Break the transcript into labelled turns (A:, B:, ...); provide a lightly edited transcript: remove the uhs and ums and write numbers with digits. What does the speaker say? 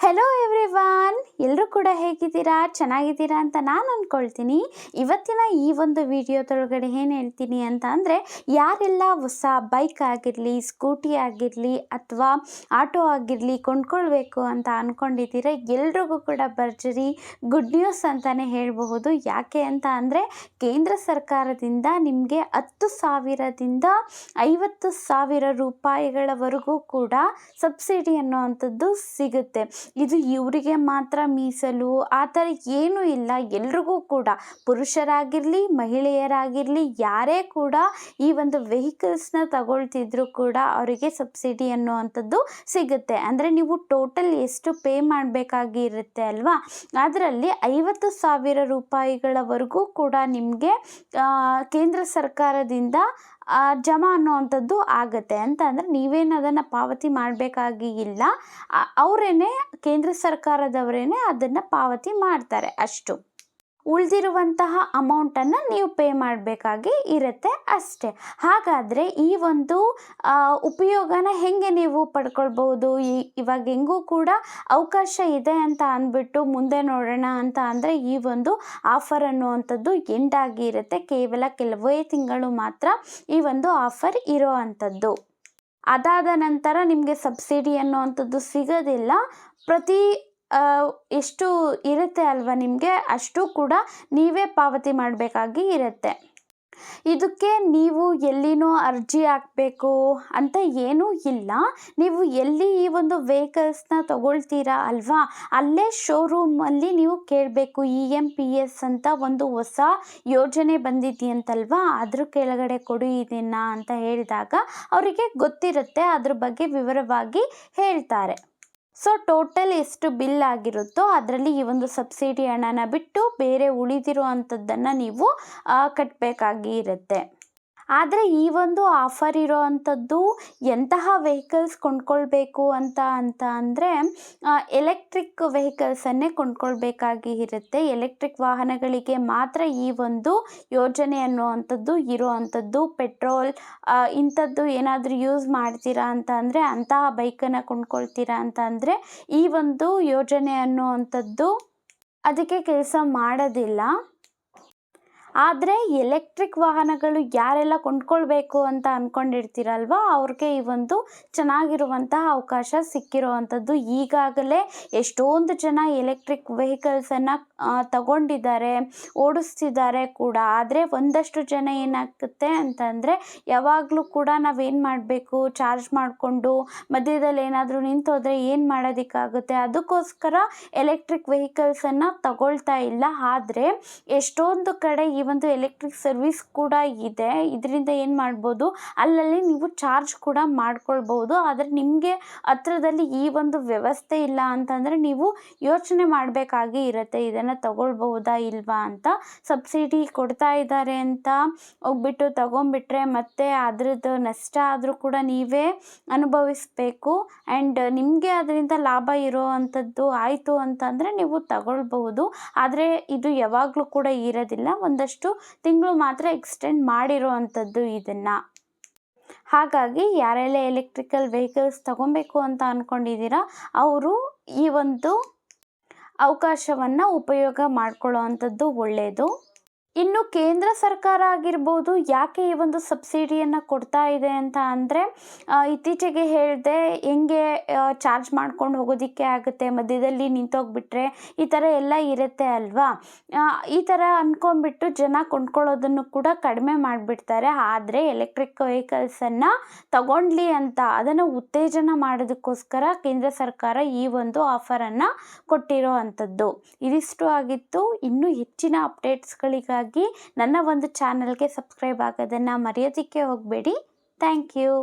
A: Hello everyone, ಎಲ್ಲರೂ ಕೂಡ ಹೇಗಿದ್ದೀರಾ? ಚೆನ್ನಾಗಿದ್ದೀರಾ ಅಂತ ನಾನು ಅಂದ್ಕೊಳ್ತೀನಿ. ಇವತ್ತಿನ ಈ ಒಂದು ವಿಡಿಯೋದೊಳಗಡೆ ಏನು ಹೇಳ್ತೀನಿ ಅಂತ ಅಂದರೆ, ಯಾರೆಲ್ಲ ಹೊಸ ಬೈಕ್ ಆಗಿರಲಿ, ಸ್ಕೂಟಿ ಆಗಿರಲಿ ಅಥವಾ ಆಟೋ ಆಗಿರಲಿ ಕೊಂಡ್ಕೊಳ್ಬೇಕು ಅಂತ ಅಂದ್ಕೊಂಡಿದ್ದೀರಾ, ಎಲ್ರಿಗೂ ಕೂಡ ಭರ್ಜರಿ ಗುಡ್ ನ್ಯೂಸ್ ಅಂತಲೇ ಹೇಳಬಹುದು. ಯಾಕೆ ಅಂತ ಅಂದರೆ, ಕೇಂದ್ರ ಸರ್ಕಾರದಿಂದ ನಿಮಗೆ 10,000ದಿಂದ 50,000 ರೂಪಾಯಿಗಳವರೆಗೂ ಕೂಡ ಸಬ್ಸಿಡಿ ಅನ್ನೋವಂಥದ್ದು ಸಿಗುತ್ತೆ. ಇದು ಇವರಿಗೆ ಮಾತ್ರ ಮೀಸಲು ಆ ಥರ ಏನೂ ಇಲ್ಲ. ಎಲ್ರಿಗೂ ಕೂಡ, ಪುರುಷರಾಗಿರಲಿ ಮಹಿಳೆಯರಾಗಿರಲಿ, ಯಾರೇ ಕೂಡ ಈ ಒಂದು ವೆಹಿಕಲ್ಸ್ನ ತಗೊಳ್ತಿದ್ರು ಕೂಡ ಅವರಿಗೆ ಸಬ್ಸಿಡಿ ಅನ್ನುವಂಥದ್ದು ಸಿಗುತ್ತೆ. ಅಂದರೆ ನೀವು ಟೋಟಲ್ ಎಷ್ಟು ಪೇ ಮಾಡಬೇಕಾಗಿರುತ್ತೆ ಅಲ್ವಾ, ಅದರಲ್ಲಿ 50,000 ರೂಪಾಯಿಗಳವರೆಗೂ ಕೂಡ ನಿಮಗೆ ಕೇಂದ್ರ ಸರ್ಕಾರದಿಂದ ಜಮಾ ಅನ್ನುವಂಥದ್ದು ಆಗುತ್ತೆ. ಅಂತ ಅಂದರೆ ನೀವೇನು ಅದನ್ನು ಪಾವತಿ ಮಾಡಬೇಕಾಗಿ ಇಲ್ಲ, ಅವರೇನೆ, ಕೇಂದ್ರ ಸರ್ಕಾರದವರೇನೆ ಅದನ್ನು ಪಾವತಿ ಮಾಡ್ತಾರೆ. ಅಷ್ಟು ಉಳಿದಿರುವಂತಹ ಅಮೌಂಟನ್ನು ನೀವು ಪೇ ಮಾಡಬೇಕಾಗಿ ಇರುತ್ತೆ ಅಷ್ಟೇ. ಹಾಗಾದರೆ ಈ ಒಂದು ಉಪಯೋಗನ ಹೇಗೆ ನೀವು ಪಡ್ಕೊಳ್ಬೋದು? ಇವಾಗ ಹೆಂಗೂ ಕೂಡ ಅವಕಾಶ ಇದೆ ಅಂತ ಅಂದ್ಬಿಟ್ಟು ಮುಂದೆ ನೋಡೋಣ ಅಂತ ಅಂದರೆ, ಈ ಒಂದು ಆಫರ್ ಅನ್ನುವಂಥದ್ದು ಎಂಡ್ ಆಗಿರುತ್ತೆ. ಕೇವಲ ಕೆಲವೇ ತಿಂಗಳು ಮಾತ್ರ ಈ ಒಂದು ಆಫರ್ ಇರೋ ಅಂಥದ್ದು. ಅದಾದ ನಂತರ ನಿಮಗೆ ಸಬ್ಸಿಡಿ ಅನ್ನುವಂಥದ್ದು ಸಿಗೋದಿಲ್ಲ. ಪ್ರತಿ ಎಷ್ಟು ಇರುತ್ತೆ ಅಲ್ವಾ ನಿಮಗೆ, ಅಷ್ಟು ಕೂಡ ನೀವೇ ಪಾವತಿ ಮಾಡಬೇಕಾಗಿ ಇರುತ್ತೆ. ಇದಕ್ಕೆ ನೀವು ಎಲ್ಲಿನೋ ಅರ್ಜಿ ಹಾಕಬೇಕು ಅಂತ ಏನೂ ಇಲ್ಲ. ನೀವು ಎಲ್ಲಿ ಈ ಒಂದು ವೆಹಿಕಲ್ಸ್ನ ತಗೊಳ್ತೀರಾ ಅಲ್ವಾ, ಅಲ್ಲೇ ಶೋರೂಮಲ್ಲಿ ನೀವು ಕೇಳಬೇಕು. EMPS ಅಂತ ಒಂದು ಹೊಸ ಯೋಜನೆ ಬಂದಿದೆಯಂತಲ್ವಾ, ಅದ್ರ ಕೆಳಗಡೆ ಕೊಡಿ ಇದನ್ನು ಅಂತ ಹೇಳಿದಾಗ ಅವರಿಗೆ ಗೊತ್ತಿರುತ್ತೆ, ಅದ್ರ ಬಗ್ಗೆ ವಿವರವಾಗಿ ಹೇಳ್ತಾರೆ. ಸೊ ಟೋಟಲ್ ಎಷ್ಟು ಬಿಲ್ ಆಗಿರುತ್ತೋ ಅದರಲ್ಲಿ ಈ ಒಂದು ಸಬ್ಸಿಡಿ ಹಣನ ಬಿಟ್ಟು ಬೇರೆ ಉಳಿದಿರೋ ಅಂಥದ್ದನ್ನು ನೀವು ಕಟ್ಟಬೇಕಾಗಿ ಇರುತ್ತೆ. ಆದರೆ ಈ ಒಂದು ಆಫರ್ ಇರೋ ಅಂಥದ್ದು ಎಂತಹ ವೆಹಿಕಲ್ಸ್ ಕೊಂಡ್ಕೊಳ್ಬೇಕು ಅಂತ ಅಂದರೆ, ಎಲೆಕ್ಟ್ರಿಕ್ ವೆಹಿಕಲ್ಸನ್ನೇ ಕೊಂಡ್ಕೊಳ್ಬೇಕಾಗಿ ಇರುತ್ತೆ. ಎಲೆಕ್ಟ್ರಿಕ್ ವಾಹನಗಳಿಗೆ ಮಾತ್ರ ಈ ಒಂದು ಯೋಜನೆ ಅನ್ನುವಂಥದ್ದು ಇರೋ ಅಂಥದ್ದು. ಪೆಟ್ರೋಲ್ ಇಂಥದ್ದು ಏನಾದರೂ ಯೂಸ್ ಮಾಡ್ತೀರಾ ಅಂತ ಅಂದರೆ, ಅಂತಹ ಬೈಕನ್ನು ಕೊಂಡ್ಕೊಳ್ತೀರಾ ಅಂತ ಅಂದರೆ ಈ ಒಂದು ಯೋಜನೆ ಅನ್ನುವಂಥದ್ದು ಅದಕ್ಕೆ ಕೆಲಸ ಮಾಡೋದಿಲ್ಲ. ಆದರೆ ಎಲೆಕ್ಟ್ರಿಕ್ ವಾಹನಗಳು ಯಾರೆಲ್ಲ ಕೊಂಡ್ಕೊಳ್ಬೇಕು ಅಂತ ಅಂದ್ಕೊಂಡಿರ್ತೀರಲ್ವ, ಅವ್ರಿಗೆ ಈ ಒಂದು ಚೆನ್ನಾಗಿರುವಂತಹ ಅವಕಾಶ ಸಿಕ್ಕಿರುವಂಥದ್ದು. ಈಗಾಗಲೇ ಎಷ್ಟೊಂದು ಜನ ಎಲೆಕ್ಟ್ರಿಕ್ ವೆಹಿಕಲ್ಸನ್ನು ತಗೊಂಡಿದ್ದಾರೆ, ಓಡಿಸ್ತಿದ್ದಾರೆ ಕೂಡ. ಆದರೆ ಒಂದಷ್ಟು ಜನ ಏನಾಗುತ್ತೆ ಅಂತಂದರೆ, ಯಾವಾಗಲೂ ಕೂಡ ನಾವೇನು ಮಾಡಬೇಕು, ಚಾರ್ಜ್ ಮಾಡಿಕೊಂಡು ಮಧ್ಯದಲ್ಲಿ ಏನಾದರೂ ನಿಂತೋದ್ರೆ ಏನು ಮಾಡೋದಕ್ಕಾಗುತ್ತೆ, ಅದಕ್ಕೋಸ್ಕರ ಎಲೆಕ್ಟ್ರಿಕ್ ವೆಹಿಕಲ್ಸನ್ನು ತಗೊಳ್ತಾ ಇಲ್ಲ. ಆದರೆ ಎಷ್ಟೊಂದು ಕಡೆ ಈ ಒಂದು ಎಲೆಕ್ಟ್ರಿಕ್ ಸರ್ವಿಸ್ ಕೂಡ ಇದೆ. ಇದರಿಂದ ಏನು ಮಾಡ್ಬೋದು, ಅಲ್ಲಲ್ಲಿ ನೀವು ಚಾರ್ಜ್ ಕೂಡ ಮಾಡ್ಕೊಳ್ಬೋದು. ಆದರೆ ನಿಮಗೆ ಹತ್ರದಲ್ಲಿ ಈ ಒಂದು ವ್ಯವಸ್ಥೆ ಇಲ್ಲ ಅಂತಂದರೆ ನೀವು ಯೋಚನೆ ಮಾಡಬೇಕಾಗಿ ಇರುತ್ತೆ, ಇದನ್ನು ತಗೊಳ್ಬಹುದಾ ಇಲ್ವಾ ಅಂತ. ಸಬ್ಸಿಡಿ ಕೊಡ್ತಾ ಇದ್ದಾರೆ ಅಂತ ಹೋಗ್ಬಿಟ್ಟು ತಗೊಂಡ್ಬಿಟ್ರೆ ಮತ್ತೆ ಅದರದ್ದು ನಷ್ಟ ಆದರೂ ಕೂಡ ನೀವೇ ಅನುಭವಿಸಬೇಕು. ಆ್ಯಂಡ್ ನಿಮಗೆ ಅದರಿಂದ ಲಾಭ ಇರೋ ಅಂಥದ್ದು ಆಯಿತು ಅಂತಂದರೆ ನೀವು ತಗೊಳ್ಬಹುದು. ಆದರೆ ಇದು ಯಾವಾಗಲೂ ಕೂಡ ಇರೋದಿಲ್ಲ, ಒಂದಷ್ಟು ತಿಂಗಳು ಮಾತ್ರ ಎಕ್ಸ್ಟೆಂಡ್ ಮಾಡಿರೋ ಅಂಥದ್ದು ಇದನ್ನು. ಹಾಗಾಗಿ ಯಾರೆಲ್ಲ ಎಲೆಕ್ಟ್ರಿಕಲ್ ವೆಹಿಕಲ್ಸ್ ತಗೊಬೇಕು ಅಂತ ಅಂದ್ಕೊಂಡಿದ್ದೀರಾ, ಅವರು ಈ ಒಂದು ಅವಕಾಶವನ್ನು ಉಪಯೋಗ ಮಾಡ್ಕೊಳ್ಳೋ ಅಂಥದ್ದು ಒಳ್ಳೆಯದು. ಇನ್ನು ಕೇಂದ್ರ ಸರ್ಕಾರ ಆಗಿರ್ಬೋದು ಯಾಕೆ ಈ ಒಂದು ಸಬ್ಸಿಡಿಯನ್ನು ಕೊಡ್ತಾ ಇದೆ ಅಂತ ಅಂದರೆ, ಇತ್ತೀಚೆಗೆ ಹೇಳಿದೆ ಹೆಂಗೆ ಚಾರ್ಜ್ ಮಾಡ್ಕೊಂಡು ಹೋಗೋದಕ್ಕೆ ಆಗುತ್ತೆ, ಮಧ್ಯದಲ್ಲಿ ನಿಂತೋಗ್ಬಿಟ್ರೆ ಈ ಥರ ಎಲ್ಲ ಇರುತ್ತೆ ಅಲ್ವಾ. ಈ ಥರ ಅಂದ್ಕೊಂಡ್ಬಿಟ್ಟು ಜನ ಕೊಂಡ್ಕೊಳ್ಳೋದನ್ನು ಕೂಡ ಕಡಿಮೆ ಮಾಡಿಬಿಡ್ತಾರೆ. ಆದರೆ ಎಲೆಕ್ಟ್ರಿಕ್ ವೆಹಿಕಲ್ಸನ್ನು ತಗೊಂಡ್ಲಿ ಅಂತ ಅದನ್ನು ಉತ್ತೇಜನ ಮಾಡೋದಕ್ಕೋಸ್ಕರ ಕೇಂದ್ರ ಸರ್ಕಾರ ಈ ಒಂದು ಆಫರನ್ನು ಕೊಟ್ಟಿರೋ ಅಂಥದ್ದು. ಇದಿಷ್ಟು ಆಗಿತ್ತು. ಇನ್ನೂ ಹೆಚ್ಚಿನ ಅಪ್ಡೇಟ್ಸ್ಗಳಿಗಾಗಿ ನನ್ನ ಒಂದು ಚಾನಲ್ಗೆ ಸಬ್ಸ್ಕ್ರೈಬ್ ಆಗೋದನ್ನು ಮರೆಯೋದಕ್ಕೆ ಹೋಗಬೇಡಿ. Thank you.